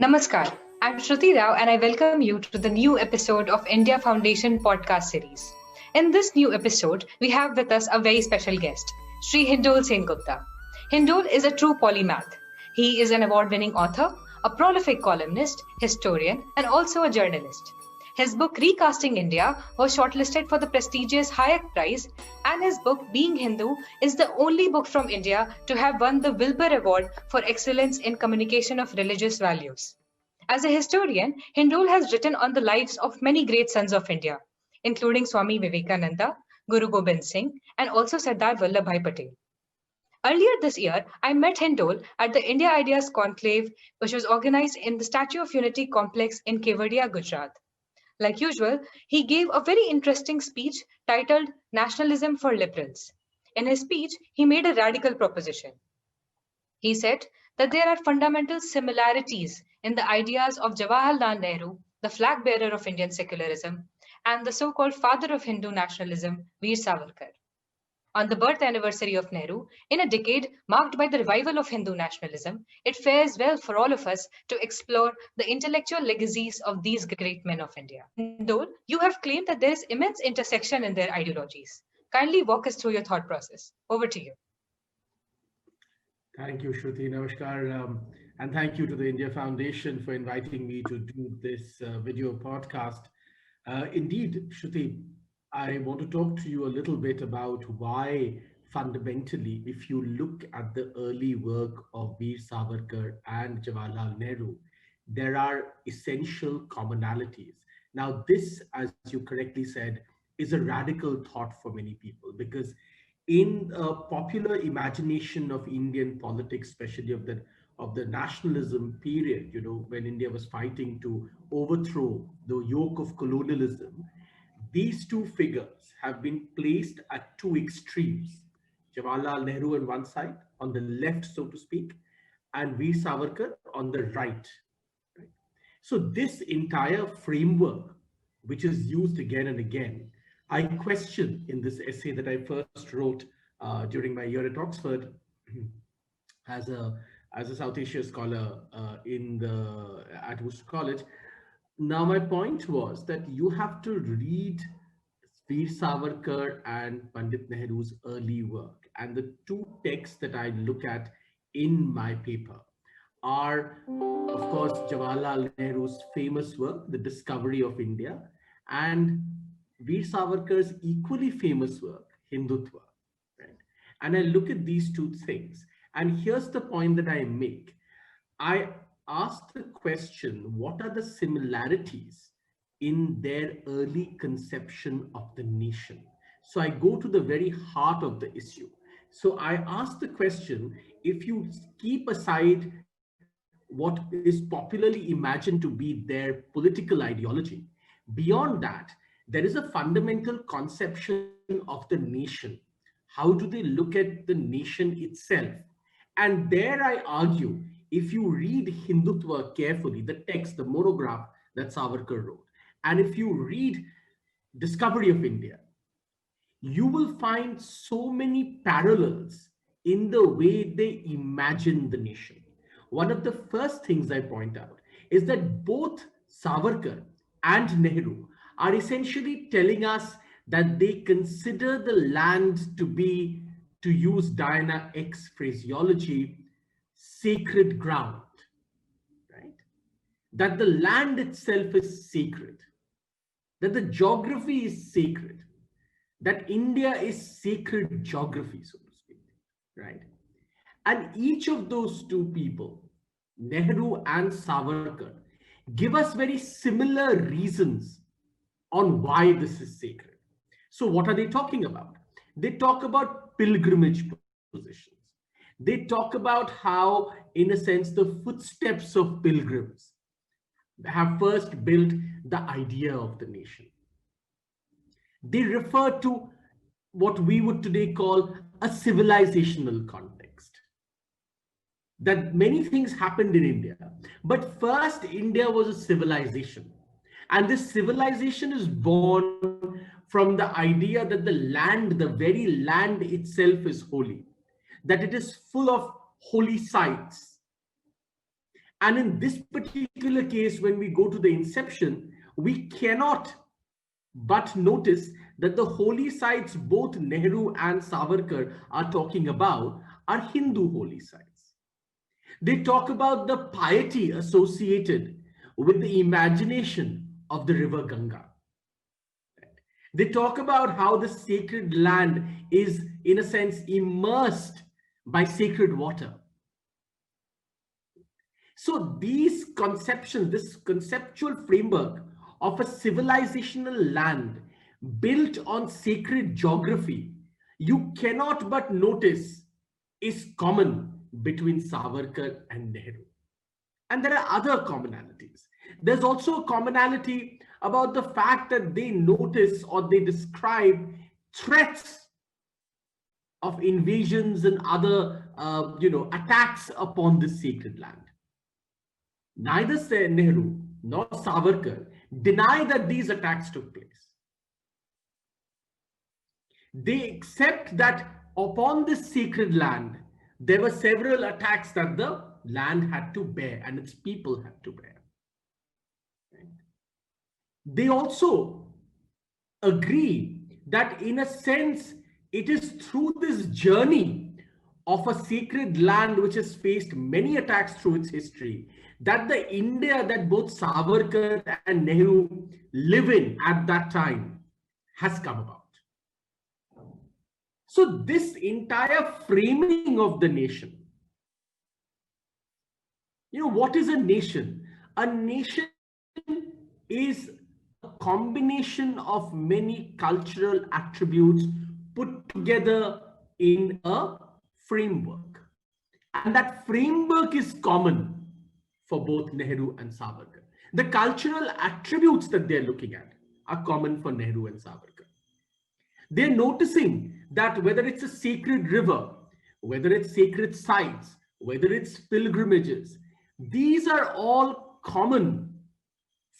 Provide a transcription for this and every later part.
Namaskar. I'm Shruti Rao and I welcome you to the new episode of India Foundation podcast series. In this new episode, we have with us a very special guest, Sri Hindol Sengupta. Hindol is a true polymath. He is an award-winning author, a prolific columnist, historian, and also a journalist. His book Recasting India was shortlisted for the prestigious Hayek Prize, and his book Being Hindu is the only book from India to have won the Wilbur Award for Excellence in Communication of Religious Values. As a historian, Hindol has written on the lives of many great sons of India, including Swami Vivekananda, Guru Gobind Singh, and also Sardar Vallabhbhai Patel. Earlier this year, I met Hindol at the India Ideas Conclave, which was organized in the Statue of Unity complex in Kevadia, Gujarat. Like usual, he gave a very interesting speech titled Nationalism for Liberals. In his speech, he made a radical proposition. He said that there are fundamental similarities in the ideas of Jawaharlal Nehru, the flag bearer of Indian secularism, and the so-called father of Hindu nationalism, Veer Savarkar. On the birth anniversary of Nehru, in a decade marked by the revival of Hindu nationalism, it fares well for all of us to explore the intellectual legacies of these great men of India. Hindol, you have claimed that there is immense intersection in their ideologies. Kindly walk us through your thought process. Over to you. Thank you, Shruti. Namaskar. And thank you to the India Foundation for inviting me to do this video podcast. Indeed, Shruti, I want to talk to you a little bit about why fundamentally, if you look at the early work of Veer Savarkar and Jawaharlal Nehru, there are essential commonalities. Now, this, as you correctly said, is a radical thought for many people because in a popular imagination of Indian politics, especially of the nationalism period, when India was fighting to overthrow the yoke of colonialism, these two figures have been placed at two extremes. Jawaharlal Nehru on one side, on the left, so to speak, and Veer Savarkar on the right. Right? So this entire framework, which is used again and again, I question in this essay that I first wrote during my year at Oxford as a South Asia scholar at Worcester College. Now, my point was that you have to read Veer Savarkar and Pandit Nehru's early work. And the two texts that I look at in my paper are, of course, Jawaharlal Nehru's famous work, The Discovery of India, and Veer Savarkar's equally famous work, Hindutva. Right? And I look at these two things. And here's the point that I make. I ask the question, what are the similarities in their early conception of the nation? So I go to the very heart of the issue. So I ask the question, if you keep aside what is popularly imagined to be their political ideology, beyond that, there is a fundamental conception of the nation. How do they look at the nation itself? And there I argue, if you read Hindutva carefully, the text, the monograph that Savarkar wrote, and if you read Discovery of India, you will find so many parallels in the way they imagine the nation. One of the first things I point out is that both Savarkar and Nehru are essentially telling us that they consider the land to be, to use Diana X phraseology, sacred ground, right? That the land itself is sacred, that the geography is sacred, that India is sacred geography, so to speak, right? And each of those two people, Nehru and Savarkar, give us very similar reasons on why this is sacred. So what are they talking about? They talk about pilgrimage positions. They talk about how, in a sense, the footsteps of pilgrims have first built the idea of the nation. They refer to what we would today call a civilizational context. That many things happened in India, but first India was a civilization. And this civilization is born from the idea that the land, the very land itself is holy, that it is full of holy sites. And in this particular case, when we go to the inception, we cannot but notice that the holy sites both Nehru and Savarkar are talking about are Hindu holy sites. They talk about the piety associated with the imagination of the river Ganga. They talk about how the sacred land is, in a sense, immersed by sacred water. So these conceptions, this conceptual framework of a civilizational land built on sacred geography, you cannot but notice is common between Savarkar and Nehru. And there are other commonalities. There's also a commonality about the fact that they notice or they describe threats of invasions and other attacks upon this sacred land. Neither Nehru nor Savarkar deny that these attacks took place. They accept that upon this sacred land, there were several attacks that the land had to bear and its people had to bear. They also agree that in a sense, it is through this journey of a sacred land which has faced many attacks through its history that the India that both Savarkar and Nehru live in at that time has come about. So this entire framing of the nation, what is a nation? A nation is a combination of many cultural attributes put together in a framework. And that framework is common for both Nehru and Savarkar. The cultural attributes that they're looking at are common for Nehru and Savarkar. They're noticing that whether it's a sacred river, whether it's sacred sites, whether it's pilgrimages, these are all common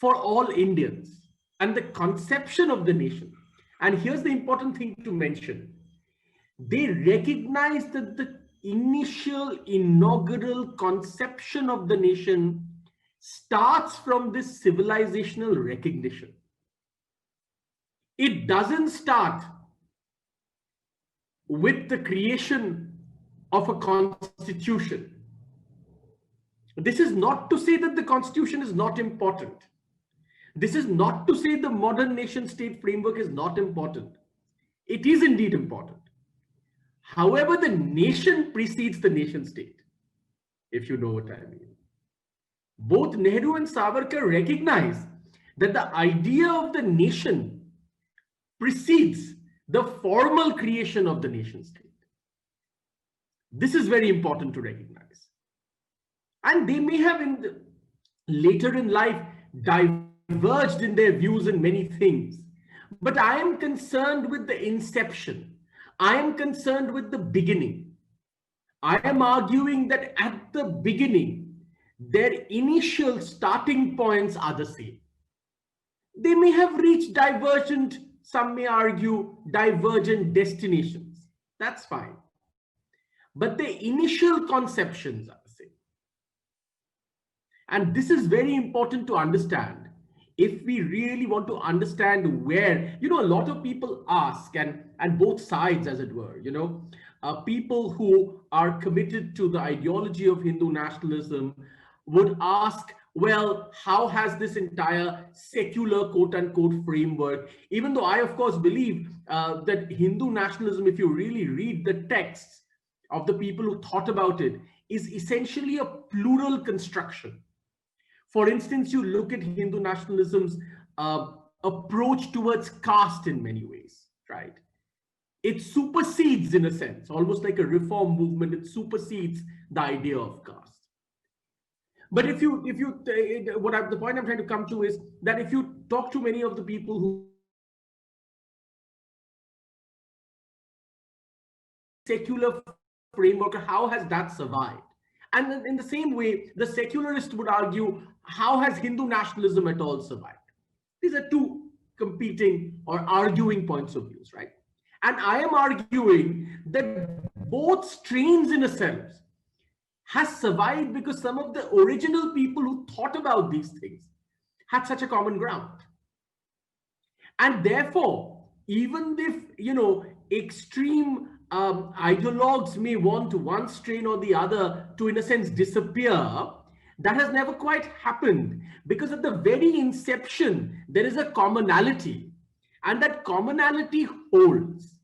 for all Indians and the conception of the nation. And here's the important thing to mention. They recognize that the initial inaugural conception of the nation starts from this civilizational recognition. It doesn't start with the creation of a constitution. This is not to say that the constitution is not important. This is not to say the modern nation state framework is not important. It is indeed important. However, the nation precedes the nation state, if you know what I mean. Both Nehru and Savarkar recognize that the idea of the nation precedes the formal creation of the nation state. This is very important to recognize. And they may have later in life diverged in their views in many things. But I am concerned with the inception. I am concerned with the beginning. I am arguing that at the beginning, their initial starting points are the same. They may have reached divergent, some may argue, divergent destinations. That's fine. But the initial conceptions are the same. And this is very important to understand if we really want to understand where, a lot of people ask, and both sides, as it were, people who are committed to the ideology of Hindu nationalism would ask, well, how has this entire secular quote unquote framework, even though I, of course, believe that Hindu nationalism, if you really read the texts of the people who thought about it, is essentially a plural construction. For instance, you look at Hindu nationalism's approach towards caste in many ways, right? It supersedes, in a sense, almost like a reform movement, it supersedes the idea of caste. But the point I'm trying to come to is that if you talk to many of the people who secular framework, how has that survived? And in the same way, the secularist would argue, how has Hindu nationalism at all survived? These are two competing or arguing points of views, right? And I am arguing that both strains in a sense has survived because some of the original people who thought about these things had such a common ground. And therefore, even if, extreme ideologues may want one strain or the other to, in a sense, disappear, that has never quite happened, because at the very inception, there is a commonality, and that commonality holds.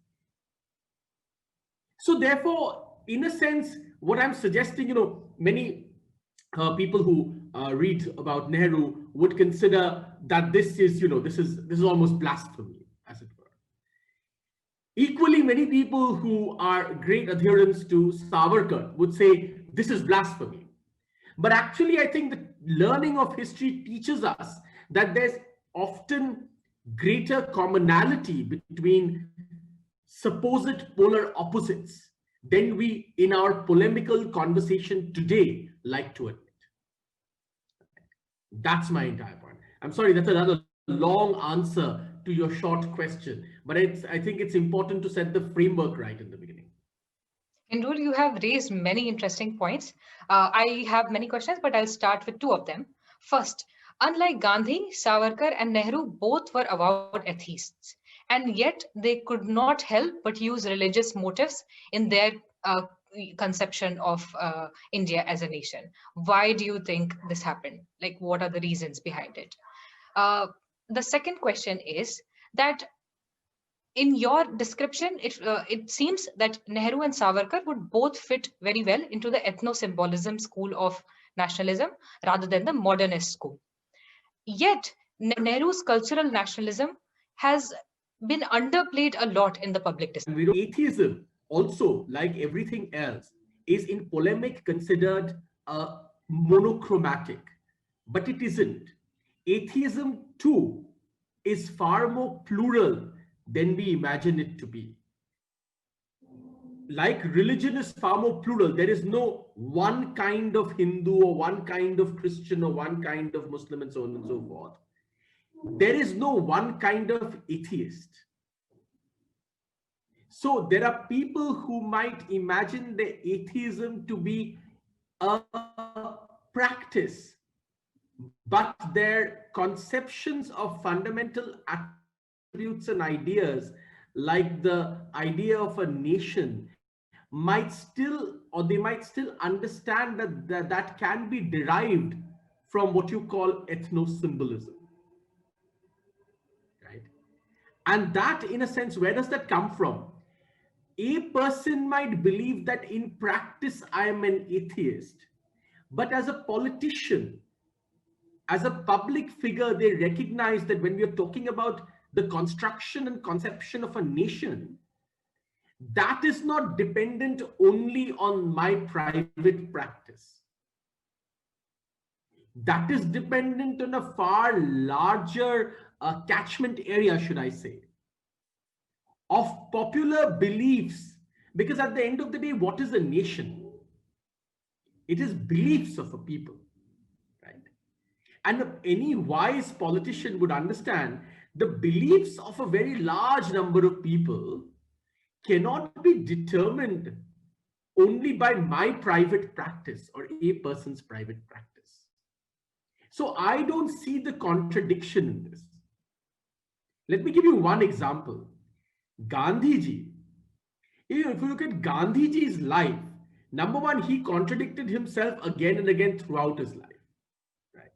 So therefore, in a sense, what I'm suggesting, many people who read about Nehru would consider that this is, this is almost blasphemy, as it were. Equally, many people who are great adherents to Savarkar would say this is blasphemy. But actually, I think the learning of history teaches us that there's often greater commonality between supposed polar opposites than we, in our polemical conversation today, like to admit. That's my entire point. I'm sorry, that's another long answer to your short question, but I think it's important to set the framework right in the beginning. Hindul, you have raised many interesting points. I have many questions, but I'll start with two of them. First, unlike Gandhi, Savarkar, and Nehru both were avowed atheists, and yet they could not help but use religious motives in their conception of India as a nation. Why do you think this happened? Like, what are the reasons behind it? The second question is that in your description, it seems that Nehru and Savarkar would both fit very well into the ethno-symbolism school of nationalism rather than the modernist school. Yet, Nehru's cultural nationalism has been underplayed a lot in the public discourse. Atheism also, like everything else, is in polemic considered monochromatic, but it isn't. Atheism too is far more plural than we imagine it to be. Like religion is far more plural. There is no one kind of Hindu or one kind of Christian or one kind of Muslim and so on and so forth. There is no one kind of atheist. So there are people who might imagine the atheism to be a practice, but their conceptions of fundamental attributes and ideas, like the idea of a nation, might still, or they might still understand that can be derived from what you call ethno-symbolism, right? And that, in a sense, where does that come from? A person might believe that in practice I am an atheist, but as a politician, as a public figure, they recognize that when we are talking about the construction and conception of a nation, that is not dependent only on my private practice. That is dependent on a far larger catchment area, should I say, of popular beliefs. Because at the end of the day, what is a nation? It is beliefs of a people, right? And any wise politician would understand the beliefs of a very large number of people cannot be determined only by my private practice or a person's private practice. So I don't see the contradiction in this. Let me give you one example. Gandhiji. If you look at Gandhiji's life, number one, he contradicted himself again and again throughout his life. Right?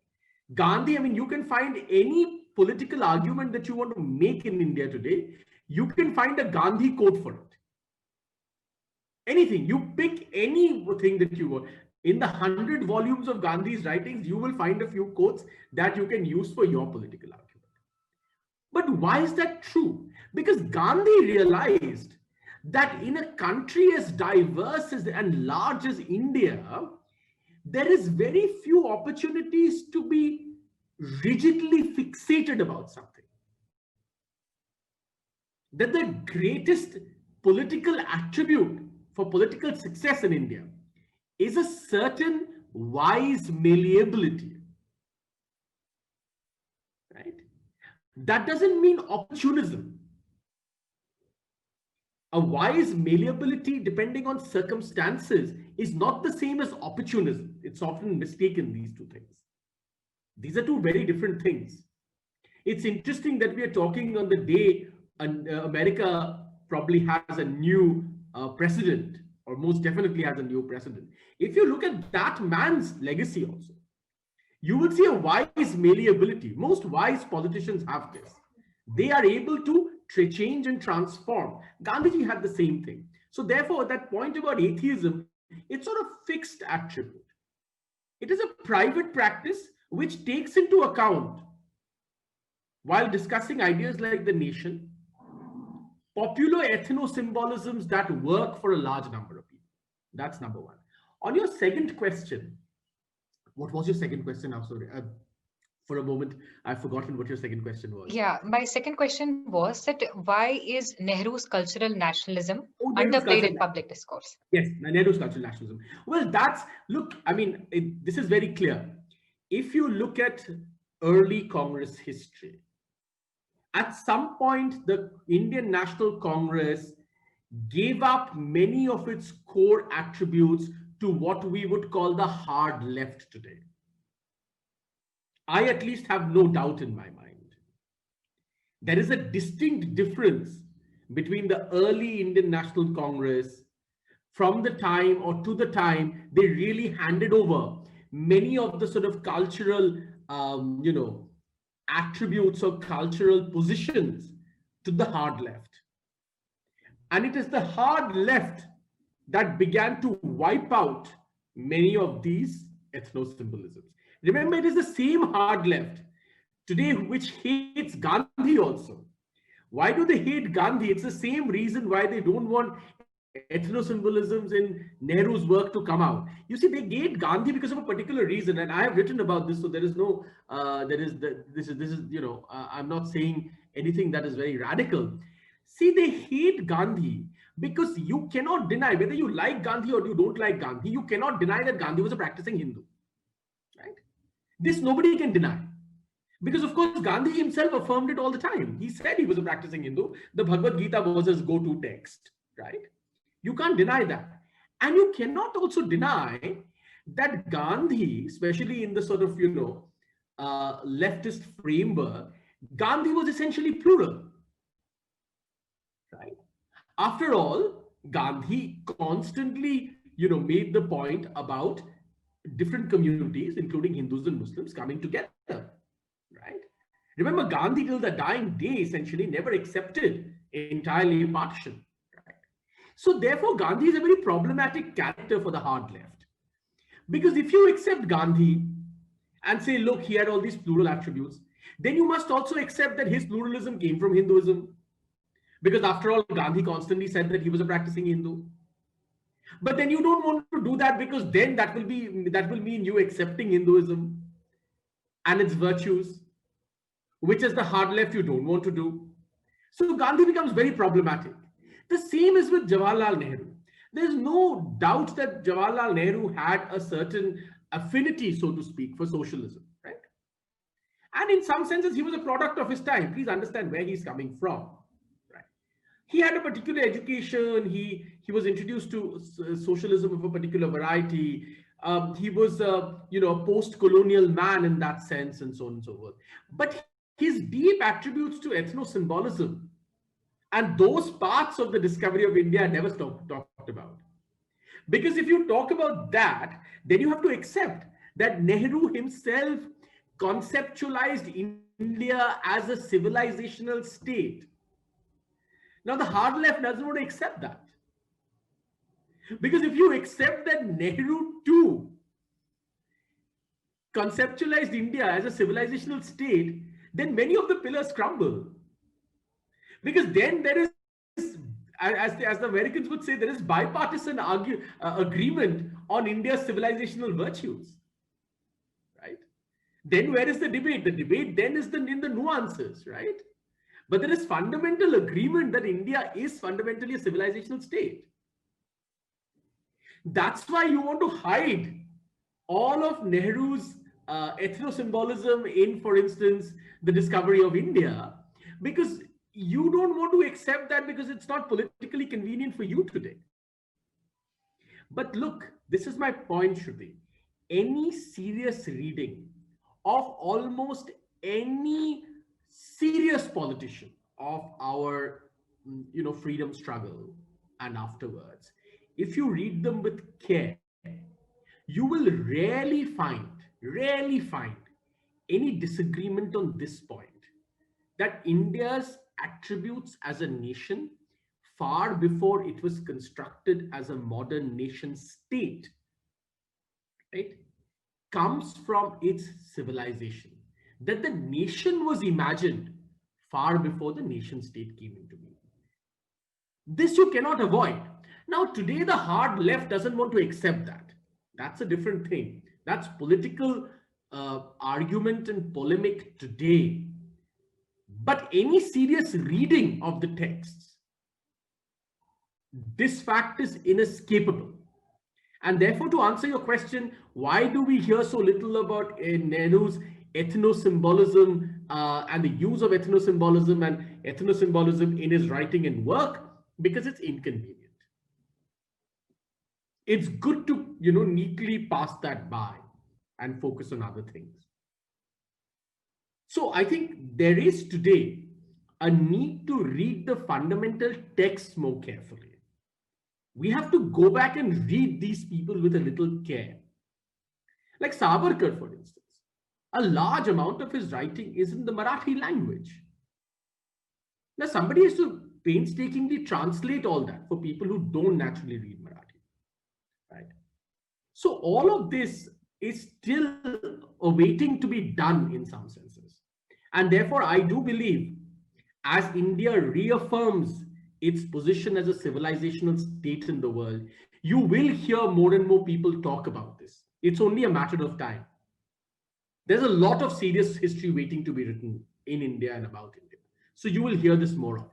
Gandhi, I mean, you can find any political argument that you want to make in India today, you can find a Gandhi quote for it. Anything, you pick anything that you want. In the 100 volumes of Gandhi's writings, you will find a few quotes that you can use for your political argument. But why is that true? Because Gandhi realized that in a country as diverse and large as India, there is very few opportunities to be rigidly fixated about something. That the greatest political attribute for political success in India is a certain wise malleability. Right? That doesn't mean opportunism. A wise malleability depending on circumstances is not the same as opportunism. It's often mistaken, these two things. These are two very different things. It's interesting that we are talking on the day America probably has a new president, or most definitely has a new president. If you look at that man's legacy also, you will see a wise malleability. Most wise politicians have this. They are able to change and transform. Gandhiji had the same thing. So therefore, that point about atheism, it's sort of fixed attribute. It is a private practice which takes into account, while discussing ideas like the nation, popular ethno-symbolisms that work for a large number of people. That's number one. On your second question, what was your second question now? Sorry, for a moment, I've forgotten what your second question was. Yeah, my second question was that why is Nehru's cultural nationalism underplayed in public discourse? Yes, Nehru's cultural nationalism. Well, look, I mean, this is very clear. If you look at early Congress history, at some point, the Indian National Congress gave up many of its core attributes to what we would call the hard left today. I at least have no doubt in my mind. There is a distinct difference between the early Indian National Congress from the time or to the time they really handed over many of the sort of cultural, attributes or cultural positions to the hard left. And it is the hard left that began to wipe out many of these ethno-symbolisms. Remember, it is the same hard left today which hates Gandhi also. Why do they hate Gandhi? It's the same reason why they don't want ethno-symbolisms in Nehru's work to come out. You see, they hate Gandhi because of a particular reason, and I have written about this, so there is no, I'm not saying anything that is very radical. See, they hate Gandhi because you cannot deny, whether you like Gandhi or you don't like Gandhi, you cannot deny that Gandhi was a practicing Hindu, right? This nobody can deny. Because of course, Gandhi himself affirmed it all the time. He said he was a practicing Hindu. The Bhagavad Gita was his go-to text, right? You can't deny that. And you cannot also deny that Gandhi, especially in the sort of, leftist framework, Gandhi was essentially plural, right? After all, Gandhi constantly, made the point about different communities, including Hindus and Muslims, coming together, right? Remember, Gandhi till the dying day essentially never accepted entirely partition. So therefore, Gandhi is a very problematic character for the hard left. Because if you accept Gandhi and say, look, he had all these plural attributes, then you must also accept that his pluralism came from Hinduism. Because after all, Gandhi constantly said that he was a practicing Hindu. But then you don't want to do that, because then that will mean you accepting Hinduism and its virtues, which is the hard left you don't want to do. So Gandhi becomes very problematic. The same is with Jawaharlal Nehru. There's no doubt that Jawaharlal Nehru had a certain affinity, so to speak, for socialism, right? And in some senses, he was a product of his time. Please understand where he's coming from, right? He had a particular education. He was introduced to socialism of a particular variety. He was a post-colonial man in that sense, and so on and so forth. But his deep attributes to ethno-symbolism and those parts of the discovery of India are never talked about. Because if you talk about that, then you have to accept that Nehru himself conceptualized India as a civilizational state. Now, the hard left doesn't want to accept that. Because if you accept that Nehru too conceptualized India as a civilizational state, then many of the pillars crumble. Because then there is, as the Americans would say, there is bipartisan agreement on India's civilizational virtues, right? Then where is the debate? The debate then is in the nuances, right? But there is fundamental agreement that India is fundamentally a civilizational state. That's why you want to hide all of Nehru's ethno-symbolism in, for instance, the discovery of India, because you don't want to accept that because it's not politically convenient for you today. But look, this is my point, Shruti. Any serious reading of almost any serious politician of our, freedom struggle and afterwards, if you read them with care, you will rarely find any disagreement on this point, that India's attributes as a nation, far before it was constructed as a modern nation state, right, comes from its civilization. That the nation was imagined far before the nation state came into being. This you cannot avoid. Now, today, the hard left doesn't want to accept that. That's a different thing. That's political argument and polemic today. But any serious reading of the texts, this fact is inescapable. And therefore, to answer your question, why do we hear so little about Nehru's ethno-symbolism and the use of ethno-symbolism in his writing and work? Because it's inconvenient. It's good to, neatly pass that by and focus on other things. So I think there is today a need to read the fundamental texts more carefully. We have to go back and read these people with a little care. Like Savarkar, for instance, a large amount of his writing is in the Marathi language. Now, somebody has to painstakingly translate all that for people who don't naturally read Marathi, right? So all of this is still awaiting to be done in some senses. And therefore, I do believe, as India reaffirms its position as a civilizational state in the world, you will hear more and more people talk about this. It's only a matter of time. There's a lot of serious history waiting to be written in India and about India. So you will hear this more often.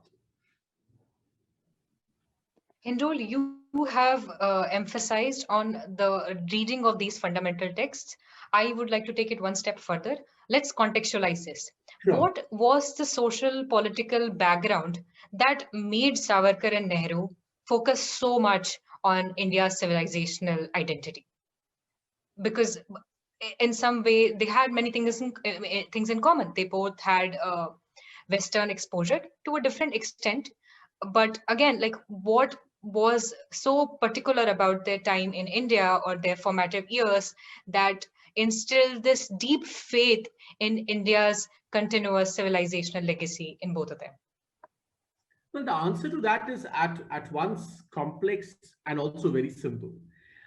Hindol, you have emphasized on the reading of these fundamental texts. I would like to take it one step further. Let's contextualize this. Sure. What was the social political background that made Savarkar and Nehru focus so much on India's civilizational identity? Because in some way, they had many things in common. They both had Western exposure to a different extent. But again, like, what was so particular about their time in India or their formative years that instilled this deep faith in India's continuous civilizational legacy in both of them? Well, the answer to that is at once complex and also very simple.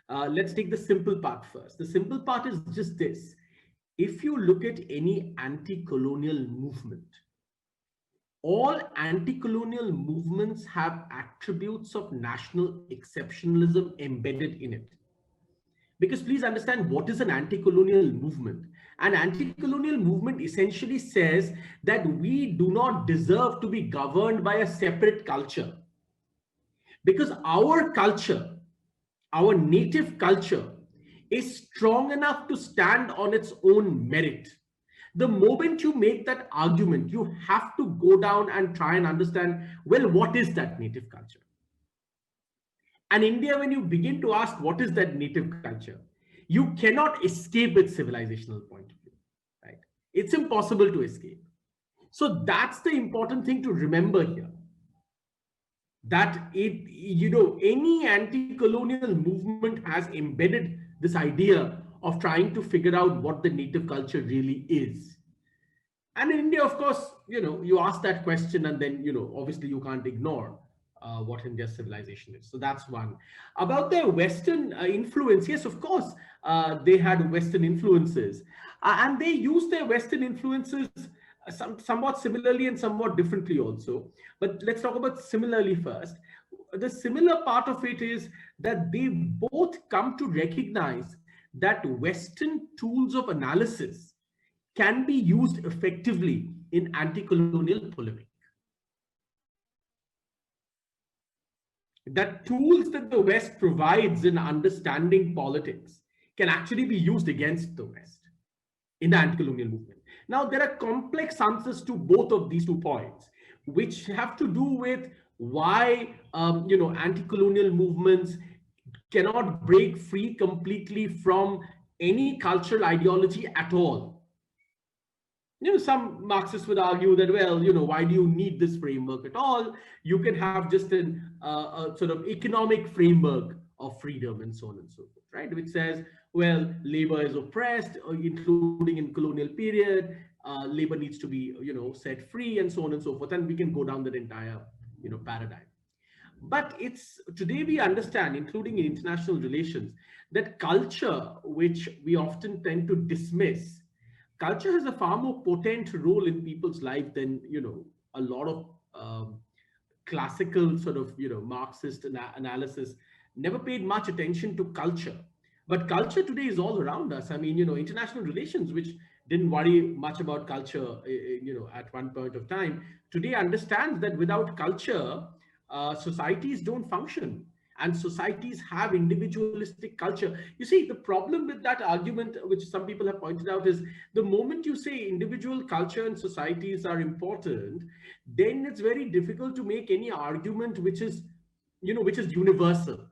Let's take the simple part first. The simple part is just this. If you look at any anti-colonial movement, all anti-colonial movements have attributes of national exceptionalism embedded in it. Because please understand, what is an anti-colonial movement? An anti-colonial movement essentially says that we do not deserve to be governed by a separate culture. Because our culture, our native culture, is strong enough to stand on its own merit. The moment you make that argument, you have to go down and try and understand, well, what is that native culture? And India, when you begin to ask what is that native culture, you cannot escape its civilizational point of view, right? It's impossible to escape. So that's the important thing to remember here. That any anti-colonial movement has embedded this idea of trying to figure out what the native culture really is. And in India, of course, you ask that question and then, obviously you can't ignore what India's civilization is. So that's one. About their Western influence, yes, of course, they had Western influences. And they used their Western influences somewhat similarly and somewhat differently also. But let's talk about similarly first. The similar part of it is that they both come to recognize that Western tools of analysis can be used effectively in anti-colonial polemic. That tools that the West provides in understanding politics can actually be used against the West in the anti-colonial movement. Now, there are complex answers to both of these 2 points. which have to do with why anti-colonial movements cannot break free completely from any cultural ideology at all. Some Marxists would argue that, well, why do you need this framework at all? You can have just a sort of economic framework of freedom and so on and so forth, right? Which says, well, labor is oppressed, including in colonial period, labor needs to be, set free and so on and so forth. And we can go down that entire, paradigm. But it's today we understand, including in international relations, that culture, which we often tend to dismiss, culture has a far more potent role in people's life than a lot of classical sort of Marxist analysis never paid much attention to culture. But culture today is all around us. I mean, international relations, which didn't worry much about culture, at one point of time, today understands that without culture, societies don't function, and societies have individualistic culture. You see, the problem with that argument, which some people have pointed out, is the moment you say individual culture and societies are important, then it's very difficult to make any argument which is universal.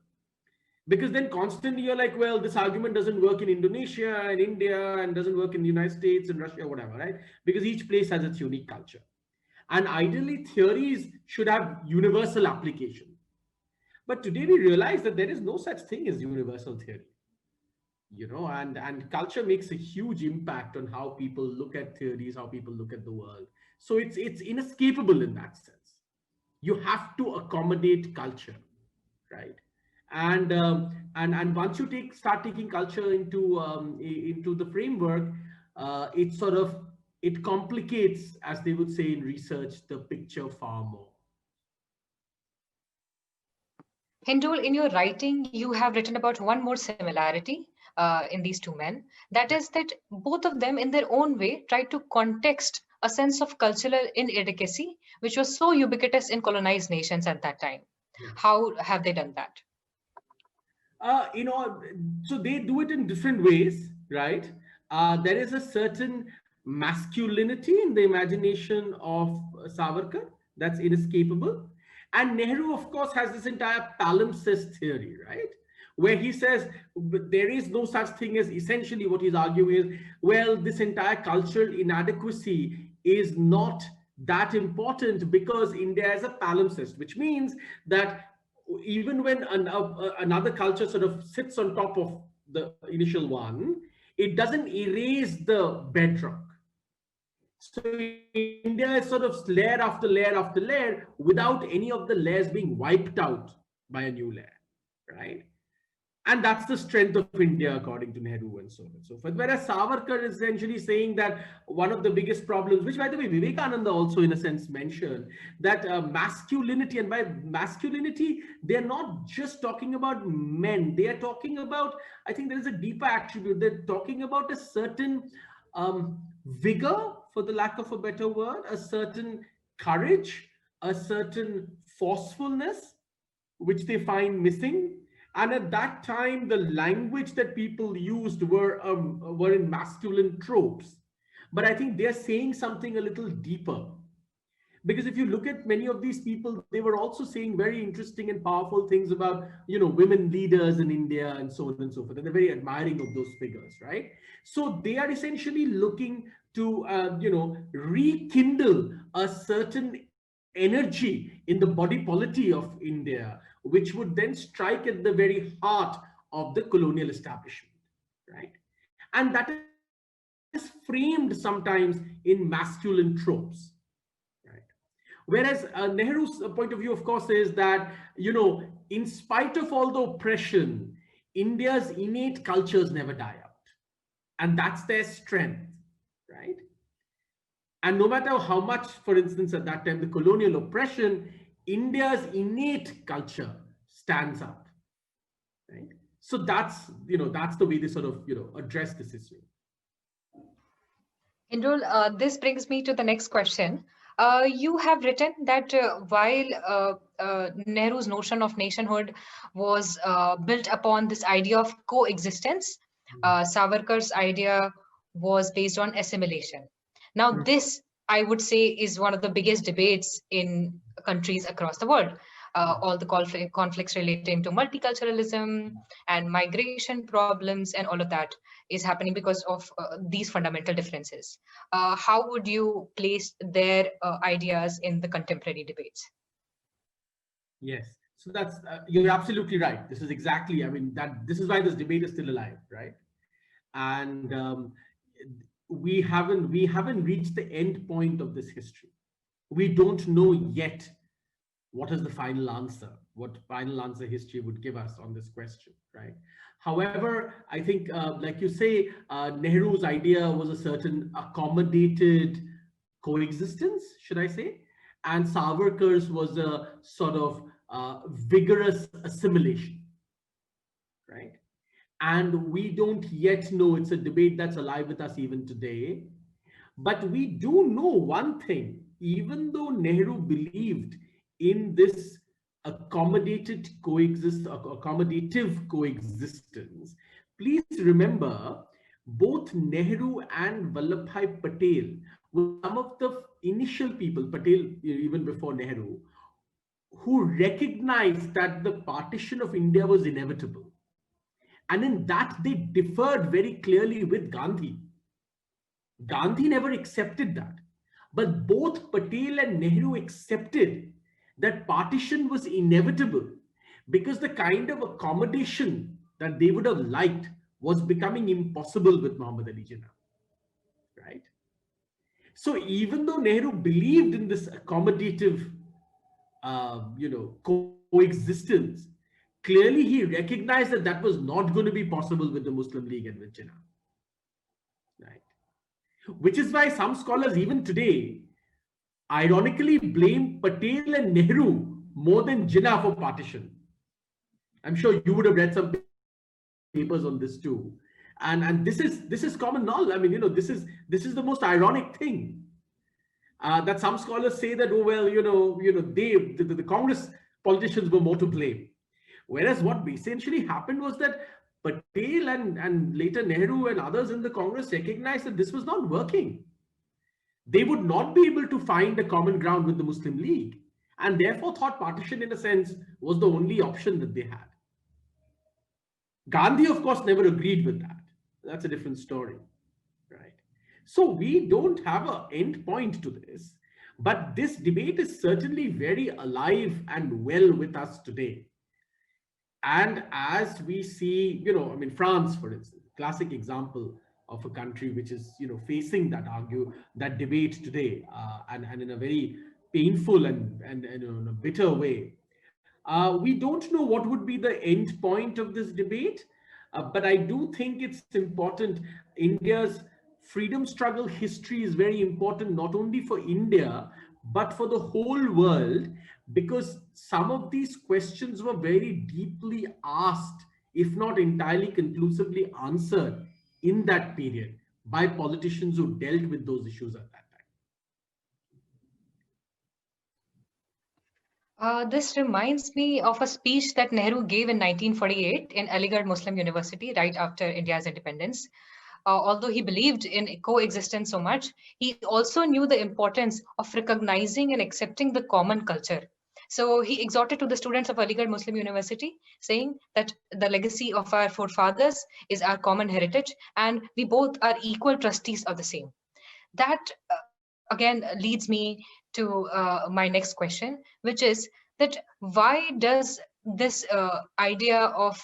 Because then constantly you're like, well, this argument doesn't work in Indonesia and India and doesn't work in the United States and Russia, whatever, right? Because each place has its unique culture. And ideally, theories should have universal application. But today we realize that there is no such thing as universal theory. And culture makes a huge impact on how people look at theories, how people look at the world. So it's inescapable in that sense. You have to accommodate culture, right? And once you start taking culture into the framework, it complicates, as they would say in research, the picture far more. Hindol, in your writing, you have written about one more similarity in these two men. That is that both of them, in their own way, tried to context a sense of cultural inadequacy, which was so ubiquitous in colonized nations at that time. Yeah. How have they done that? So they do it in different ways, right? There is a certain masculinity in the imagination of Savarkar that's inescapable. And Nehru, of course, has this entire palimpsest theory, right? Where he says there is no such thing as, essentially what he's arguing is, well, this entire cultural inadequacy is not that important because India is a palimpsest, which means that even when another culture sort of sits on top of the initial one, it doesn't erase the bedrock. So India is sort of layer after layer after layer without any of the layers being wiped out by a new layer, right? And that's the strength of India, according to Nehru and so on and so forth. Whereas Savarkar is essentially saying that one of the biggest problems, which by the way, Vivekananda also in a sense mentioned, that masculinity, and by masculinity, they're not just talking about men, they are talking about, I think there is a deeper attribute, they're talking about a certain vigor, for the lack of a better word, a certain courage, a certain forcefulness, which they find missing. And at that time, the language that people used were in masculine tropes. But I think they're saying something a little deeper. Because if you look at many of these people, they were also saying very interesting and powerful things about, women leaders in India and so on and so forth. And they're very admiring of those figures, right? So they are essentially looking to, rekindle a certain energy in the body polity of India, which would then strike at the very heart of the colonial establishment, right? And that is framed sometimes in masculine tropes, right? Whereas Nehru's point of view, of course, is that, in spite of all the oppression, India's innate cultures never die out. And that's their strength, right? And no matter how much, for instance, at that time, the colonial oppression, India's innate culture stands up, right? So that's the way they sort of, address this issue. Hindol, this brings me to the next question. You have written that while Nehru's notion of nationhood was built upon this idea of coexistence, Savarkar's idea was based on assimilation. Now, this I would say, is one of the biggest debates in countries across the world. All the conflicts relating to multiculturalism and migration problems and all of that is happening because of these fundamental differences. How would you place their ideas in the contemporary debates? Yes. So that's you're absolutely right. This is exactly. I mean, that this is why this debate is still alive, right? And we haven't reached the end point of this history. We don't know yet what is the final answer, what final answer history would give us on this question, right? However, I think, like you say, Nehru's idea was a certain accommodated coexistence, should I say? And Savarkar's was a sort of vigorous assimilation, right? And we don't yet know, it's a debate that's alive with us even today. But we do know one thing, even though Nehru believed in this accommodative coexistence, please remember both Nehru and Vallabhbhai Patel were some of the initial people, Patel even before Nehru, who recognized that the partition of India was inevitable. And in that, they differed very clearly with Gandhi. Gandhi never accepted that. But both Patel and Nehru accepted that partition was inevitable because the kind of accommodation that they would have liked was becoming impossible with Muhammad Ali Jinnah. Right? So even though Nehru believed in this accommodative, coexistence, clearly he recognized that that was not going to be possible with the Muslim League and with Jinnah. Right? Which is why some scholars, even today, ironically blame Patel and Nehru more than Jinnah for partition. I'm sure you would have read some papers on this too. And this is common knowledge. I mean, this is the most ironic thing. That some scholars say that, oh well, the Congress politicians were more to blame. Whereas what essentially happened was that Patel and later Nehru and others in the Congress recognized that this was not working. They would not be able to find a common ground with the Muslim League, and therefore thought partition, in a sense, was the only option that they had. Gandhi, of course, never agreed with that. That's a different story, right? So we don't have an end point to this, but this debate is certainly very alive and well with us today. And as we see, France, for instance, classic example of a country which is, facing that debate today, and in a very painful and in a bitter way. We don't know what would be the end point of this debate, but I do think it's important. India's freedom struggle history is very important, not only for India, but for the whole world, because some of these questions were very deeply asked, if not entirely conclusively answered in that period by politicians who dealt with those issues at that time. This reminds me of a speech that Nehru gave in 1948 in Aligarh Muslim University right after India's independence. Although he believed in coexistence so much, he also knew the importance of recognizing and accepting the common culture. So he exhorted to the students of Aligarh Muslim University, saying that the legacy of our forefathers is our common heritage, and we both are equal trustees of the same. That again leads me to my next question, which is that why does this idea of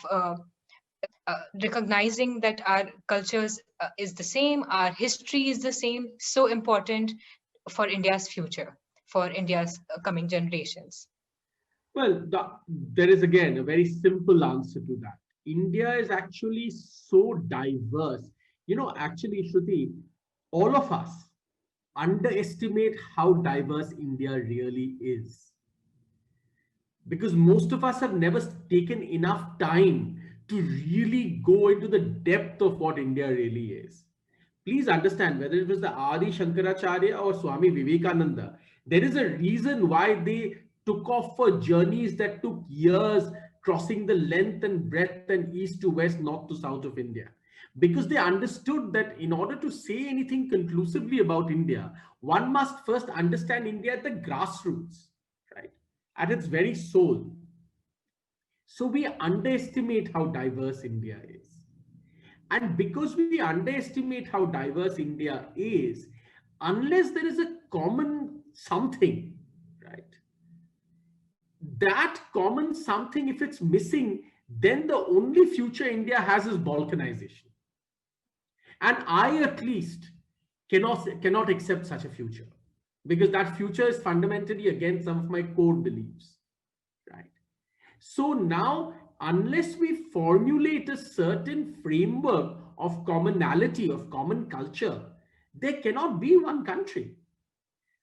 recognizing that our cultures is the same, our history is the same, so important for India's future, for India's coming generations? Well, there is again a very simple answer to that. India is actually so diverse. Actually, Shruti, all of us underestimate how diverse India really is. Because most of us have never taken enough time to really go into the depth of what India really is. Please understand, whether it was the Adi Shankaracharya or Swami Vivekananda, there is a reason why they took off for journeys that took years, crossing the length and breadth and east to west, north to south of India. because they understood that in order to say anything conclusively about India, one must first understand India at the grassroots, right? At its very soul. So we underestimate how diverse India is. And because we underestimate how diverse India is, unless there is a common something, right? That common something, if it's missing, then the only future India has is balkanization. And I, at least, cannot accept such a future, because that future is fundamentally against some of my core beliefs, right? So now, unless we formulate a certain framework of commonality, of common culture, there cannot be one country.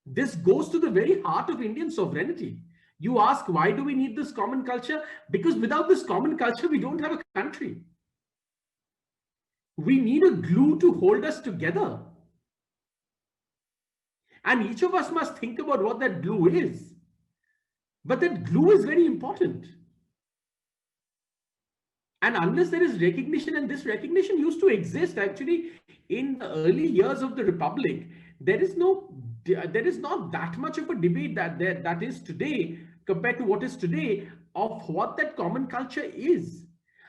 This goes to the very heart of Indian sovereignty. You ask, why do we need this common culture? Because without this common culture, we don't have a country. We need a glue to hold us together. And each of us must think about what that glue is. But that glue is very important. And unless there is recognition, and this recognition used to exist actually in the early years of the Republic, there is not that much of a debate that is today compared to what is today of what that common culture is.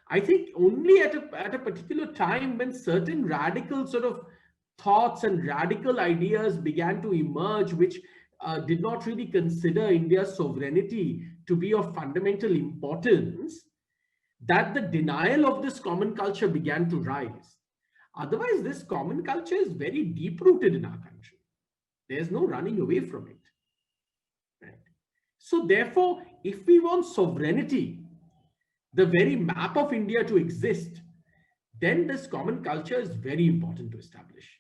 I think only at a particular time when certain radical sort of thoughts and radical ideas began to emerge, which did not really consider India's sovereignty to be of fundamental importance, that the denial of this common culture began to rise. Otherwise, this common culture is very deep rooted in our country. There's no running away from it. Right? So therefore, if we want sovereignty, the very map of India to exist, then this common culture is very important to establish.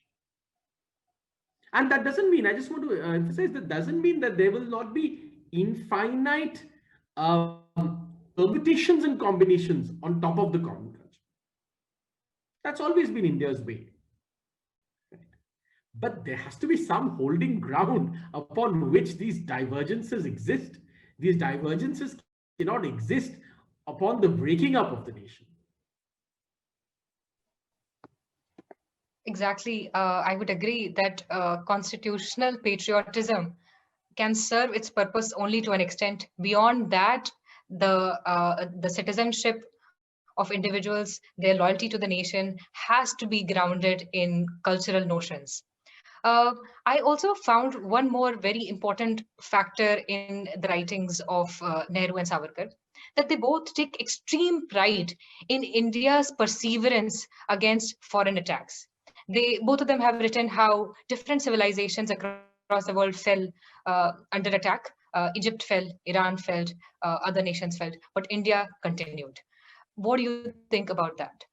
And that doesn't mean, I just want to emphasize, that doesn't mean that there will not be infinite permutations and combinations on top of the common culture. That's always been India's way. But there has to be some holding ground upon which these divergences exist. These divergences cannot exist upon the breaking up of the nation. Exactly. I would agree that constitutional patriotism can serve its purpose only to an extent. Beyond that, the citizenship of individuals, their loyalty to the nation, has to be grounded in cultural notions. I also found one more very important factor in the writings of Nehru and Savarkar, that they both take extreme pride in India's perseverance against foreign attacks. They both of them have written how different civilizations across the world fell under attack. Egypt fell, Iran fell, other nations fell, but India continued. What do you think about that?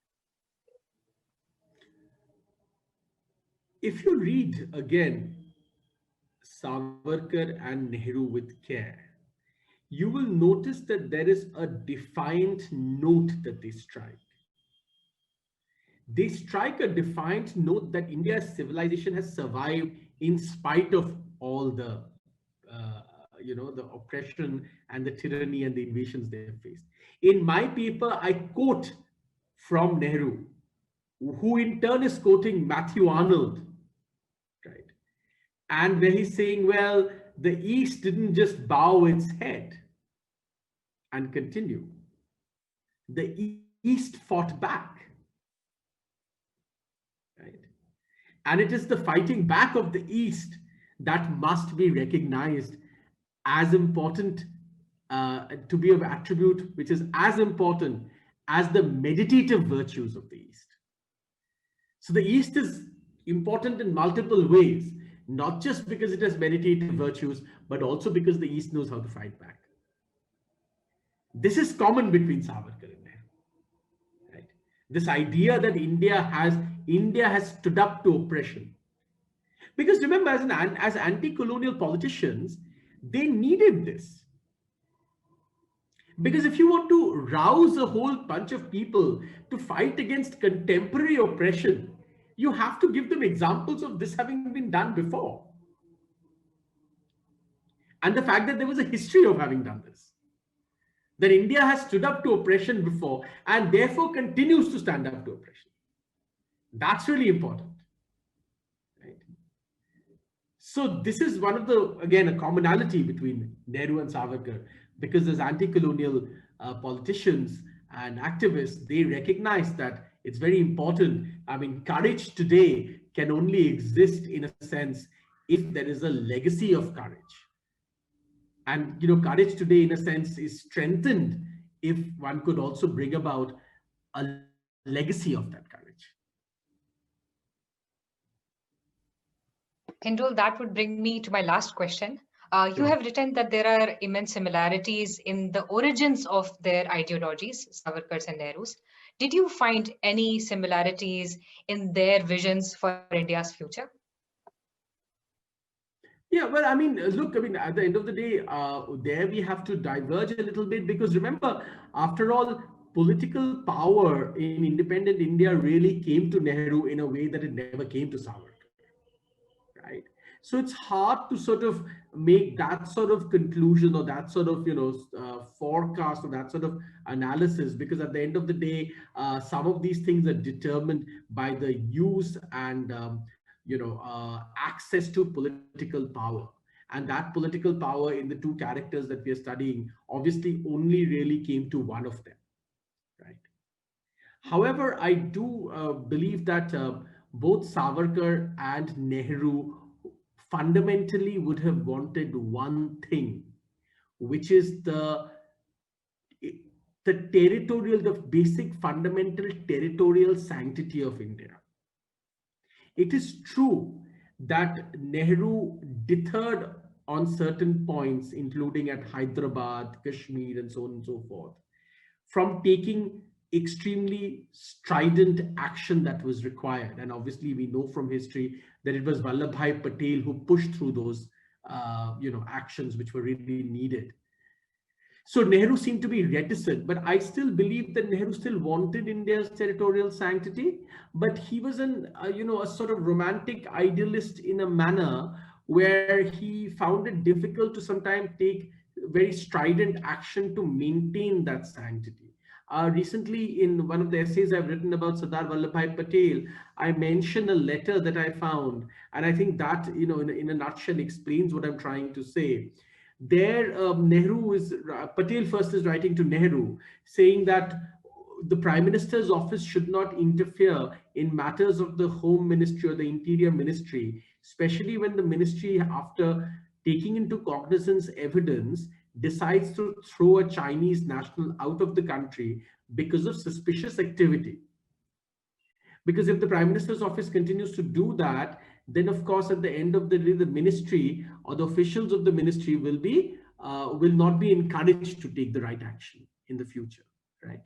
If you read again Savarkar and Nehru with care, you will notice that there is a defiant note that they strike. They strike a defiant note that India's civilization has survived in spite of all the, the oppression and the tyranny and the invasions they have faced. In my paper, I quote from Nehru, who in turn is quoting Matthew Arnold, right? And where he's saying, well, the East didn't just bow its head and continue. The East fought back, right? And it is the fighting back of the East that must be recognized as important, to be an attribute which is as important as the meditative virtues of the East. So the East is important in multiple ways, not just because it has meditative virtues, but also because the East knows how to fight back. This is common between Savarkar and Nehru, right? This idea that India has stood up to oppression. Because remember, as anti-colonial politicians, they needed this. Because if you want to rouse a whole bunch of people to fight against contemporary oppression, you have to give them examples of this having been done before. And the fact that there was a history of having done this. That India has stood up to oppression before and therefore continues to stand up to oppression. That's really important, right? So this is one of the, again, a commonality between Nehru and Savarkar, because as anti-colonial politicians and activists, they recognize that it's very important. I mean, courage today can only exist in a sense if there is a legacy of courage. And courage today, in a sense, is strengthened if one could also bring about a legacy of that courage. Hindul, that would bring me to my last question. You Sure. have written that there are immense similarities in the origins of their ideologies, Savarkar's and Nehru's. Did you find any similarities in their visions for India's future? Yeah, well, I mean, look, I mean, at the end of the day, there we have to diverge a little bit, because remember, after all, political power in independent India really came to Nehru in a way that it never came to Savarkar, right? So it's hard to sort of make that sort of conclusion, or that sort of forecast, or that sort of analysis, because at the end of the day, some of these things are determined by the use and access to political power. And that political power in the two characters that we are studying obviously only really came to one of them, right? However, I do believe that both Savarkar and Nehru fundamentally would have wanted one thing, which is the basic fundamental territorial sanctity of India. It is true that Nehru deterred on certain points, including at Hyderabad, Kashmir, and so on and so forth, from taking extremely strident action that was required. And obviously, we know from history that it was Vallabhbhai Patel who pushed through those, actions which were really needed. So Nehru seemed to be reticent, but I still believe that Nehru still wanted India's territorial sanctity, but he was a sort of romantic idealist in a manner where he found it difficult to sometimes take very strident action to maintain that sanctity. Recently, in one of the essays I've written about Sardar Vallabhbhai Patel, I mention a letter that I found, and I think that, in a nutshell, explains what I'm trying to say. There, Nehru is Patel first is writing to Nehru, saying that the Prime Minister's office should not interfere in matters of the Home Ministry or the Interior Ministry, especially when the ministry, after taking into cognizance evidence, decides to throw a Chinese national out of the country because of suspicious activity. Because if the Prime Minister's office continues to do that, then of course at the end of the day, the ministry or the officials of the ministry will not be encouraged to take the right action in the future, right?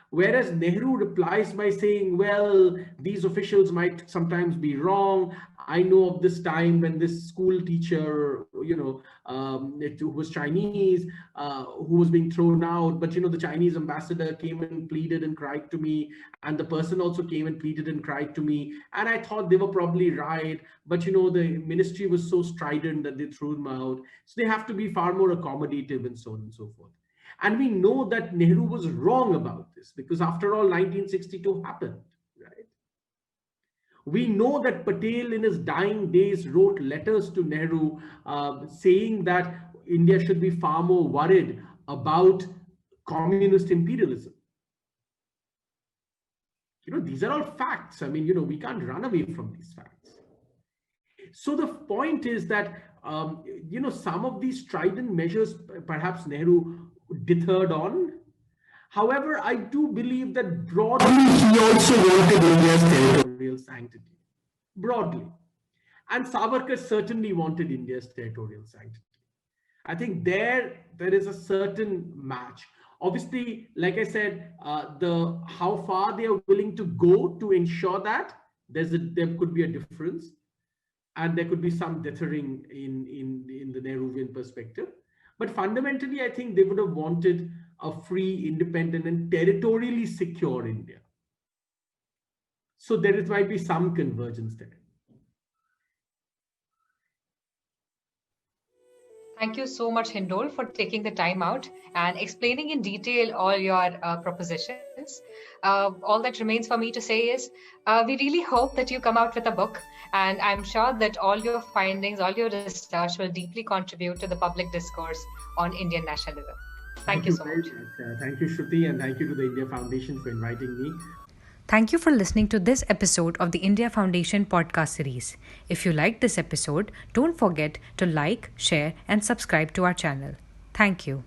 Whereas Nehru replies by saying, well, these officials might sometimes be wrong. I know of this time when this school teacher, who was Chinese, who was being thrown out, but, the Chinese ambassador came and pleaded and cried to me. And the person also came and pleaded and cried to me. And I thought they were probably right. But, the ministry was so strident that they threw them out. So they have to be far more accommodative and so on and so forth. And we know that Nehru was wrong about this, because after all, 1962 happened, right? We know that Patel in his dying days wrote letters to Nehru, saying that India should be far more worried about communist imperialism. These are all facts. I mean, we can't run away from these facts. So the point is that, some of these strident measures, perhaps Nehru deterred on. However, I do believe that broadly he also wanted India's territorial sanctity. Broadly. And Savarkar certainly wanted India's territorial sanctity. I think there is a certain match. Obviously, like I said, the how far they are willing to go to ensure that there could be a difference, and there could be some dithering in the Nehruvian perspective. But fundamentally, I think they would have wanted a free, independent, and territorially secure India. So might be some convergence there. Thank you so much, Hindol, for taking the time out and explaining in detail all your propositions. All that remains for me to say is we really hope that you come out with a book, and I'm sure that all your findings, all your research will deeply contribute to the public discourse on Indian nationalism. Thank Thank you you so very much. much. Thank you, Shruti, and thank you to the India Foundation for inviting me. Thank you for listening to this episode of the India Foundation podcast series. If you liked this episode, don't forget to like, share, and subscribe to our channel. Thank you.